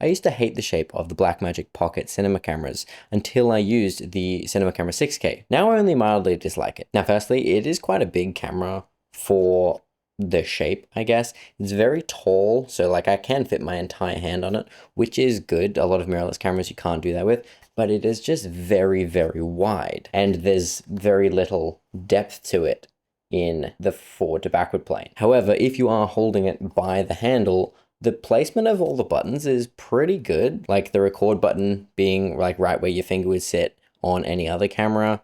I used to hate the shape of the Blackmagic Pocket cinema cameras until I used the Cinema Camera 6K. Now I only mildly dislike it. Now, firstly, it is quite a big camera for the shape, I guess. It's very tall, so like I can fit my entire hand on it, which is good. A lot of mirrorless cameras you can't do that with, but it is just very, very wide, and there's very little depth to it in the forward to backward plane. However, if you are holding it by the handle, the placement of all the buttons is pretty good, like the record button being like right where your finger would sit on any other camera.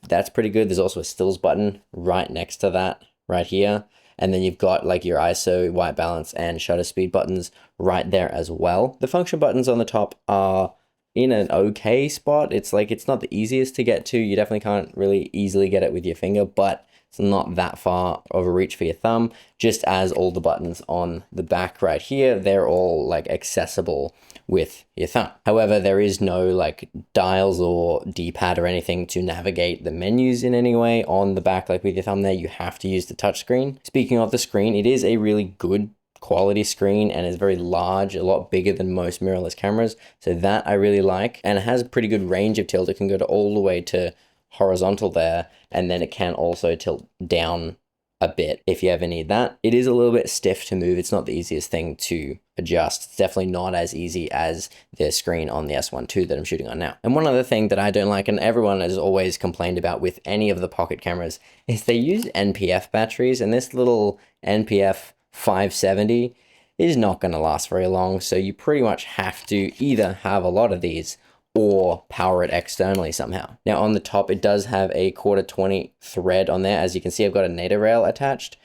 That's pretty good. There's also a stills button right next to that right here. And then you've got like your ISO, white balance, and shutter speed buttons right there as well. The function buttons on the top are in an okay spot. It's like, it's not the easiest to get to. You definitely can't really easily get it with your finger, but it's not that far of a reach for your thumb, just as all the buttons on the back right here, they're all like accessible with your thumb. However, there is no like dials or D-pad or anything to navigate the menus in any way on the back, like with your thumb there. You have to use the touchscreen. Speaking of the screen, it is a really good quality screen and is very large, a lot bigger than most mirrorless cameras. So that I really like, and it has a pretty good range of tilt. It can go to all the way to horizontal there, and then it can also tilt down a bit if you ever need that. It is a little bit stiff to move. It's not the easiest thing to adjust. It's definitely not as easy as the screen on the S1 II that I'm shooting on now. And one other thing that I don't like, and everyone has always complained about with any of the pocket cameras, is they use NPF batteries, and this little NPF 570 is not going to last very long. So you pretty much have to either have a lot of these or power it externally somehow. Now on the top, it does have a 1/4-20 thread on there. As you can see, I've got a NATO rail attached,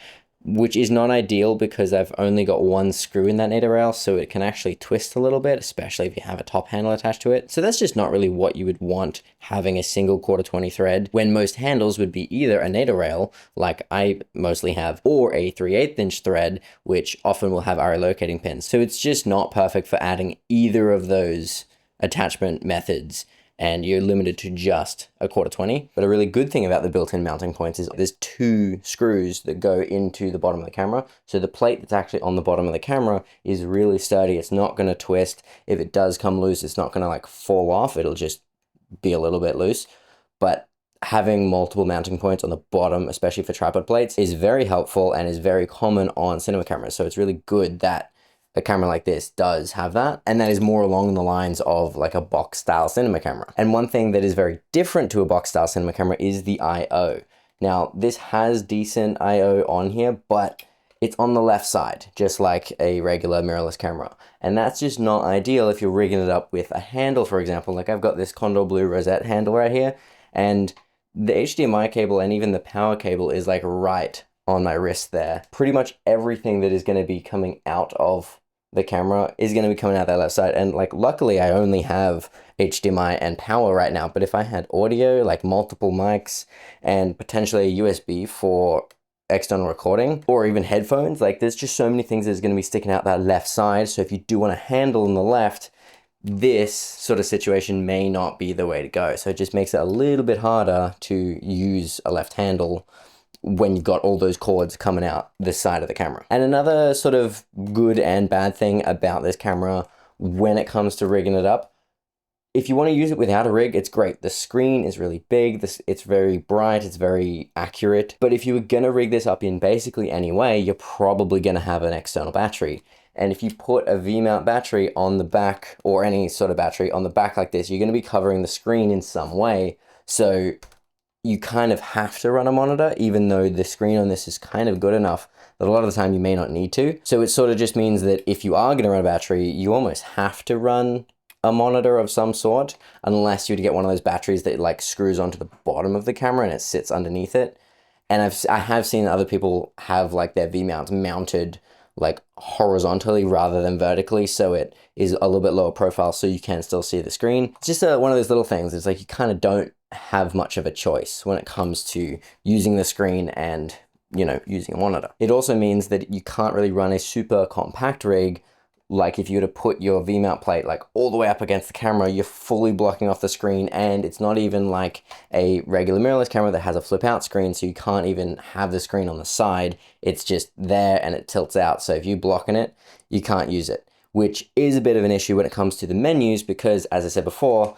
which is not ideal because I've only got one screw in that NATO rail, so it can actually twist a little bit, especially if you have a top handle attached to it. So that's just not really what you would want, having a single 1/4-20 thread, when most handles would be either a NATO rail, like I mostly have, or a 3/8 inch thread, which often will have RA locating pins. So it's just not perfect for adding either of those attachment methods, and you're limited to just a 1/4-20. But a really good thing about the built-in mounting points is there's two screws that go into the bottom of the camera. So the plate that's actually on the bottom of the camera is really sturdy. It's not going to twist. If it does come loose, it's not going to like fall off. It'll just be a little bit loose. But having multiple mounting points on the bottom, especially for tripod plates, is very helpful and is very common on cinema cameras. So it's really good that a camera like this does have that, and that is more along the lines of like a box style cinema camera. And one thing that is very different to a box style cinema camera is the I/O. Now this has decent I/O on here, but it's on the left side, just like a regular mirrorless camera. And that's just not ideal if you're rigging it up with a handle, for example. Like I've got this Condor Blue Rosette handle right here, and the HDMI cable and even the power cable is like right on my wrist there. Pretty much everything that is going to be coming out of the camera is going to be coming out that left side. And like, luckily I only have HDMI and power right now, but if I had audio, like multiple mics and potentially a USB for external recording, or even headphones, like there's just so many things that's going to be sticking out that left side. So if you do want a handle on the left, this sort of situation may not be the way to go. So it just makes it a little bit harder to use a left handle when you've got all those cords coming out this side of the camera. And another sort of good and bad thing about this camera when it comes to rigging it up, if you want to use it without a rig, it's great. The screen is really big, it's very bright, it's very accurate. But if you were going to rig this up in basically any way, you're probably going to have an external battery. And if you put a V-mount battery on the back, or any sort of battery on the back like this, you're going to be covering the screen in some way. So you kind of have to run a monitor, even though the screen on this is kind of good enough that a lot of the time you may not need to. So it sort of just means that if you are going to run a battery, you almost have to run a monitor of some sort, unless you were to get one of those batteries that like screws onto the bottom of the camera and it sits underneath it. And I have seen other people have like their V-mounts mounted like horizontally rather than vertically, so it is a little bit lower profile so you can still see the screen. It's just one of those little things. It's like you kind of don't have much of a choice when it comes to using the screen and, you know, using a monitor. It also means that you can't really run a super compact rig. Like if you were to put your V-mount plate like all the way up against the camera, you're fully blocking off the screen, and it's not even like a regular mirrorless camera that has a flip out screen, so you can't even have the screen on the side. It's just there and it tilts out. So if you're blocking it, you can't use it. which is a bit of an issue when it comes to the menus because, as I said before,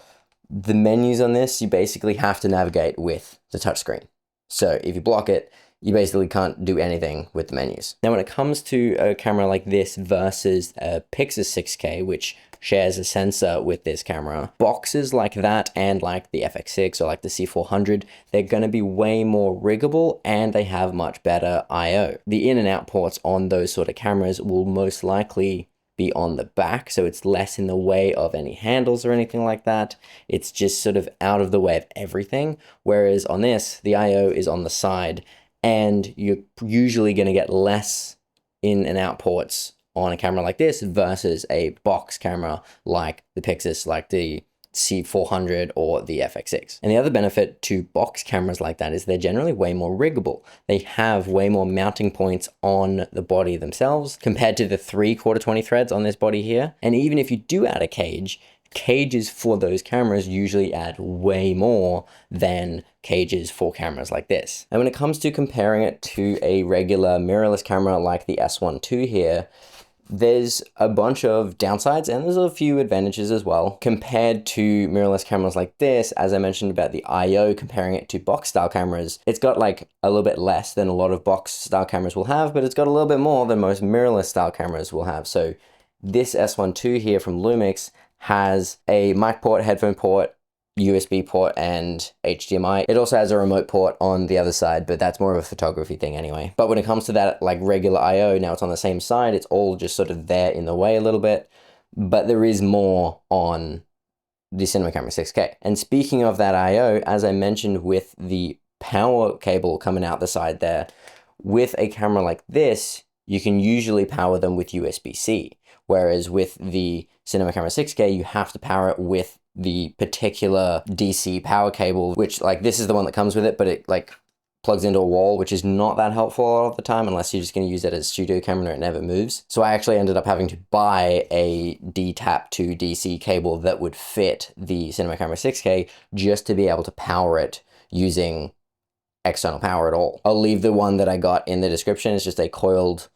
the menus on this, you basically have to navigate with the touchscreen. So if you block it, you basically can't do anything with the menus. Now, when it comes to a camera like this versus a Pixus 6K, which shares a sensor with this camera, boxes like that and like the FX6 or like the C400, they're going to be way more riggable and they have much better I/O. The in and out ports on those sort of cameras will most likely be on the back, so it's less in the way of any handles or anything like that. It's just sort of out of the way of everything. Whereas on this, the I/O is on the side, and you're usually going to get less in and out ports on a camera like this versus a box camera like the Pixus, like the C400 or the FX6. And the other benefit to box cameras like that is they're generally way more riggable. They have way more mounting points on the body themselves compared to the 3/4 20 threads on this body here. And even if you do add a cage, cages for those cameras usually add way more than cages for cameras like this. And when it comes to comparing it to a regular mirrorless camera like the S1 II here, there's a bunch of downsides and there's a few advantages as well. Compared to mirrorless cameras like this, as I mentioned about the I/O, comparing it to box style cameras, it's got like a little bit less than a lot of box style cameras will have, but it's got a little bit more than most mirrorless style cameras will have. So this S1 II here from Lumix has a mic port, headphone port, USB port, and HDMI. It also has a remote port on the other side, but that's more of a photography thing anyway. But when it comes to that like regular I/O, now it's on the same side, it's all just sort of there in the way a little bit, but there is more on the Cinema Camera 6K. And speaking of that I/O, as I mentioned with the power cable coming out the side there, with a camera like this, you can usually power them with USB-C. Whereas with the Cinema Camera 6K, you have to power it with the particular DC power cable, which like this is the one that comes with it, but it like plugs into a wall, which is not that helpful a lot of the time unless you're just going to use it as a studio camera and it never moves. So I actually ended up having to buy a DTAP to DC cable that would fit the Cinema Camera 6K just to be able to power it using external power at all. I'll leave the one that I got in the description. It's just a coiled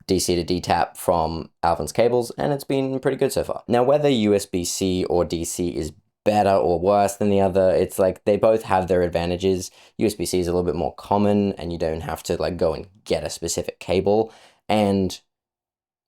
DC to DTAP from Alvin's Cables, and it's been pretty good so far. Now, whether USB-C or DC is better or worse than the other, it's like they both have their advantages. USB-C is a little bit more common, and you don't have to like go and get a specific cable, and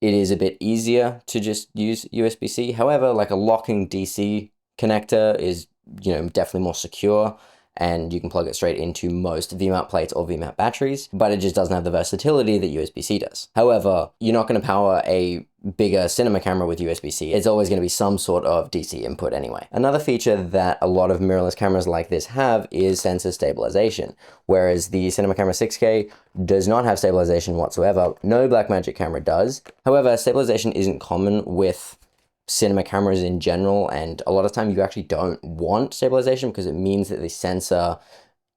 it is a bit easier to just use USB-C. However, like a locking DC connector is, you know, definitely more secure, and you can plug it straight into most V-mount plates or V-mount batteries, but it just doesn't have the versatility that USB-C does. However, you're not going to power a bigger cinema camera with USB-C. It's always going to be some sort of DC input anyway. Another feature that a lot of mirrorless cameras like this have is sensor stabilization, whereas the Cinema Camera 6K does not have stabilization whatsoever. No Blackmagic camera does. However, stabilization isn't common with cinema cameras in general, and a lot of time you actually don't want stabilization because it means that the sensor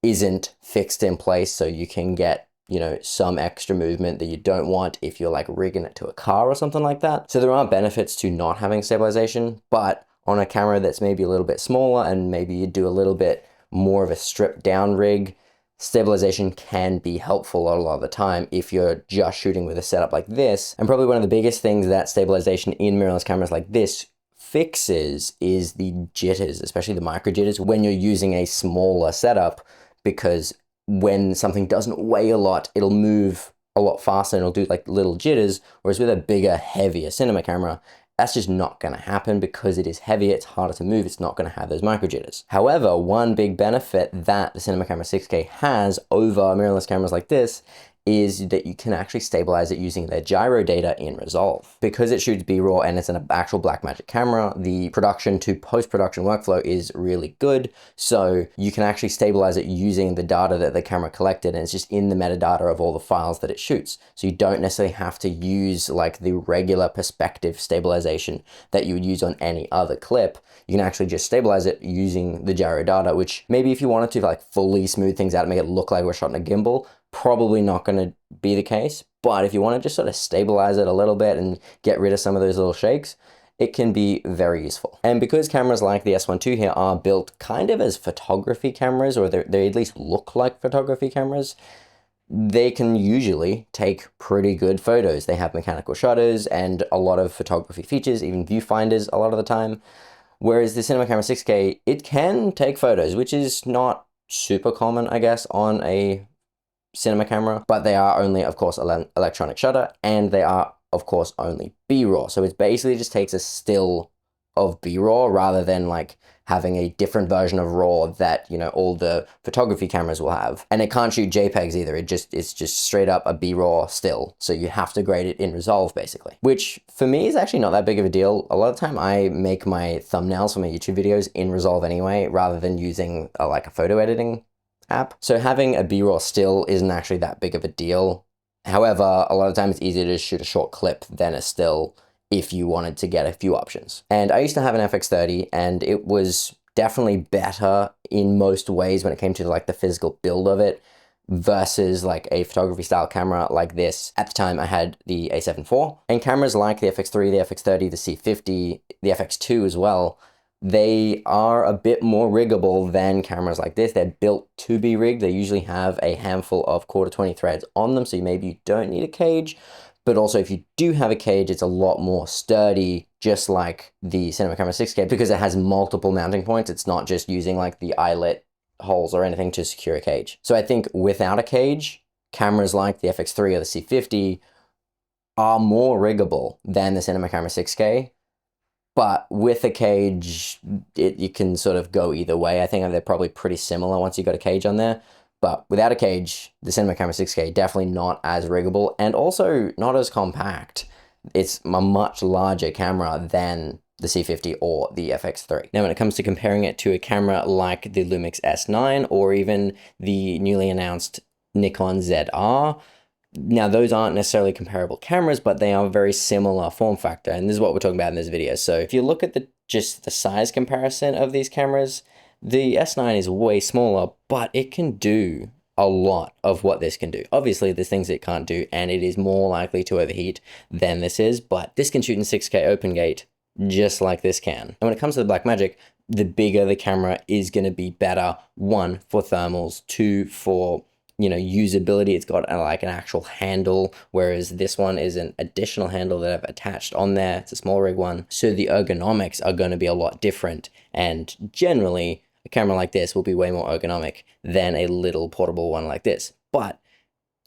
isn't fixed in place, so you can get, you know, some extra movement that you don't want if you're like rigging it to a car or something like that. So there are benefits to not having stabilization, but on a camera that's maybe a little bit smaller and maybe you do a little bit more of a stripped down rig, stabilization can be helpful a lot of the time if you're just shooting with a setup like this. And probably one of the biggest things that stabilization in mirrorless cameras like this fixes is the jitters, especially the micro jitters when you're using a smaller setup, because when something doesn't weigh a lot, it'll move a lot faster and it'll do like little jitters, whereas with a bigger, heavier cinema camera, that's just not going to happen because it is heavier, it's harder to move, it's not going to have those micro jitters. However, one big benefit that the Cinema Camera 6K has over mirrorless cameras like this is that you can actually stabilize it using their gyro data in Resolve. Because it shoots B-RAW and it's an actual Blackmagic camera, the production to post-production workflow is really good. So you can actually stabilize it using the data that the camera collected, and it's just in the metadata of all the files that it shoots. So you don't necessarily have to use like the regular perspective stabilization that you would use on any other clip. You can actually just stabilize it using the gyro data, which maybe if you wanted to like fully smooth things out and make it look like we're shot in a gimbal, probably not going to be the case. But if you want to just sort of stabilize it a little bit and get rid of some of those little shakes, it can be very useful. And because cameras like the S1 II here are built kind of as photography cameras, or they at least look like photography cameras, they can usually take pretty good photos. They have mechanical shutters and a lot of photography features, even viewfinders a lot of the time. Whereas the Cinema Camera 6K, it can take photos, which is not super common, I guess, on a cinema camera, but they are only, of course, electronic shutter, and they are, of course, only B-RAW. So it basically just takes a still of B-RAW rather than like having a different version of RAW that, you know, all the photography cameras will have. And it can't shoot JPEGs either. It's just straight up a B-RAW still. So you have to grade it in Resolve basically, which for me is actually not that big of a deal. A lot of the time I make my thumbnails for my YouTube videos in Resolve anyway, rather than using like a photo editing app. So having a B-RAW still isn't actually that big of a deal. However, a lot of times it's easier to shoot a short clip than a still if you wanted to get a few options. And I used to have an FX30 and it was definitely better in most ways when it came to like the physical build of it versus like a photography style camera like this. At the time I had the A7 IV, and cameras like the FX3, the FX30, the C50, the FX2 as well, they are a bit more riggable than cameras like this. They're built to be rigged. They usually have a handful of 1/4-20 threads on them, so maybe you don't need a cage. But also if you do have a cage, it's a lot more sturdy, just like the Cinema Camera 6K, because it has multiple mounting points. It's not just using like the eyelet holes or anything to secure a cage. So I think without a cage, cameras like the FX3 or the C50 are more riggable than the Cinema Camera 6K. But with a cage, you can sort of go either way. I think they're probably pretty similar once you got a cage on there. But without a cage, the Cinema Camera 6K definitely not as riggable and also not as compact. It's a much larger camera than the C50 or the FX3. Now, when it comes to comparing it to a camera like the Lumix S9 or even the newly announced Nikon ZR, now those aren't necessarily comparable cameras, but they are very similar form factor. And this is what we're talking about in this video. So if you look at just the size comparison of these cameras, the S9 is way smaller, but it can do a lot of what this can do. Obviously, there's things it can't do, and it is more likely to overheat than this is, but this can shoot in 6K open gate just like this can. And when it comes to the Blackmagic, the bigger the camera is going to be better. 1, for thermals, 2, for, you know, usability. It's got like an actual handle, whereas this one is an additional handle that I've attached on there. It's a small rig one. So the ergonomics are going to be a lot different. And generally, a camera like this will be way more ergonomic than a little portable one like this. But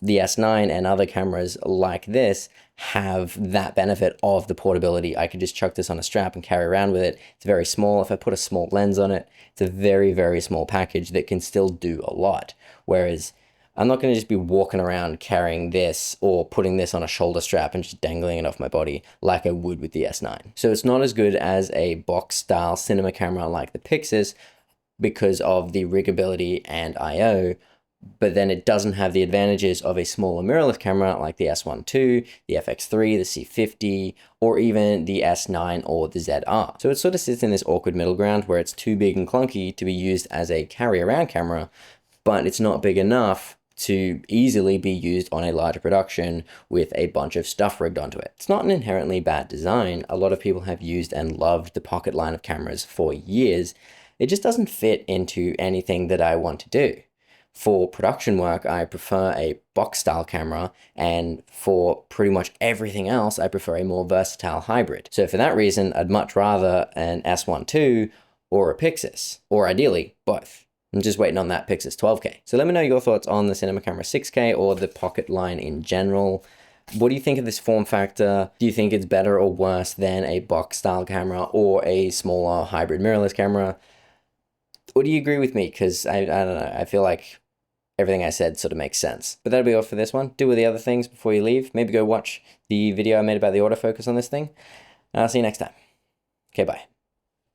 the S9 and other cameras like this have that benefit of the portability. I could just chuck this on a strap and carry around with it. It's very small. If I put a small lens on it, it's a very, very small package that can still do a lot. Whereas I'm not going to just be walking around carrying this or putting this on a shoulder strap and just dangling it off my body like I would with the S9. So it's not as good as a box style cinema camera like the Pixis because of the riggability and I/O, but then it doesn't have the advantages of a smaller mirrorless camera like the S1 II, the FX3, the C50, or even the S9 or the ZR. So it sort of sits in this awkward middle ground where it's too big and clunky to be used as a carry-around camera, but it's not big enough to easily be used on a larger production with a bunch of stuff rigged onto it. It's not an inherently bad design. A lot of people have used and loved the Pocket line of cameras for years. It just doesn't fit into anything that I want to do. For production work, I prefer a box style camera, and for pretty much everything else, I prefer a more versatile hybrid. So for that reason, I'd much rather an S1 II or a Pixis, or ideally both. I'm just waiting on that Pixis 12K. So let me know your thoughts on the Cinema Camera 6K or the Pocket line in general. What do you think of this form factor? Do you think it's better or worse than a box style camera or a smaller hybrid mirrorless camera? Or do you agree with me? Because I don't know, I feel like everything I said sort of makes sense. But that'll be all for this one. Do with the other things before you leave. Maybe go watch the video I made about the autofocus on this thing. And I'll see you next time. Okay, bye.